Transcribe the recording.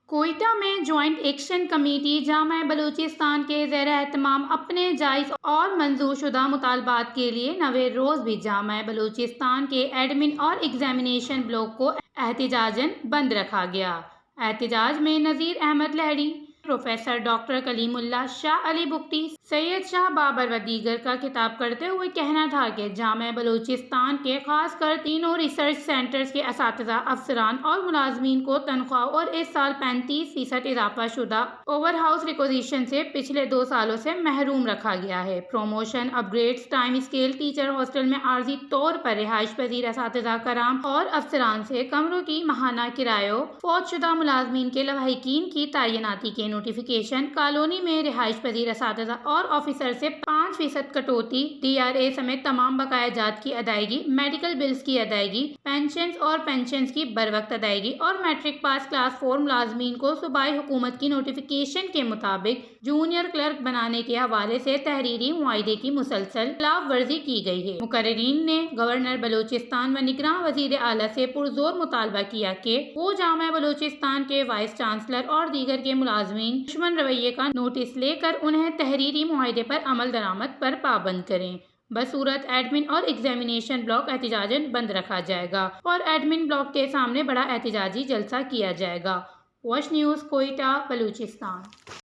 کوئٹہ میں joint action committee جامعہ بلوچستان کے زیر اہتمام اپنے جائز اور منظور شدہ مطالبات کے لیے نویں روز بھی جامعہ بلوچستان کے ایڈمن اور ایگزامینیشن بلاک کو احتجاجاً بند رکھا گیا۔ احتجاج میں نذیر احمد لہڑی، پروفیسر ڈاکٹر کلیم اللہ، شاہ علی بگٹی، سید شاہ بابر و دیگر کا خطاب کرتے ہوئے کہنا تھا کہ جامعہ بلوچستان کے خاص کر تینوں ریسرچ سینٹرز کے اساتذہ، افسران اور ملازمین کو تنخواہ اور اس سال 35% اضافہ شدہ اوور ہاؤس ریکوزیشن سے پچھلے 2 سالوں سے محروم رکھا گیا ہے۔ Promotion, upgrades, time scale, teacher hostel میں عارضی طور پر رہائش پذیر اساتذہ کرام اور افسران سے کمروں کی ماہانہ کرایوں، فوت شدہ ملازمین کے لواحقین کی تعیناتی کے نوٹیفکیشن، کالونی میں رہائش پذیر اساتذہ اور آفیسر سے 5% کٹوتی، ڈی آر اے سمیت تمام بقایا جات کی ادائیگی، میڈیکل بلز کی ادائیگی، پینشنز اور پنشنز کی بروقت ادائیگی اور میٹرک پاس کلاس 4 ملازمین کو صوبائی حکومت کی نوٹیفکیشن کے مطابق جونیئر کلرک بنانے کے حوالے سے تحریری معاہدے کی مسلسل خلاف ورزی کی گئی ہے۔ مقررین نے گورنر بلوچستان و نگراں وزیر اعلیٰ سے پرزور مطالبہ کیا کہ وہ جامعہ بلوچستان کے وائس چانسلر اور دیگر کے ملازمین دشمن رویے کا نوٹس لے کر انہیں تحریری معاہدے پر عمل درآمد پر پابند کریں۔ بصورت ایڈمن اور ایگزامینیشن بلاک احتجاجاً بند رکھا جائے گا اور ایڈمن بلاک کے سامنے بڑا احتجاجی جلسہ کیا جائے گا۔ Wash news, Quetta, Balochistan.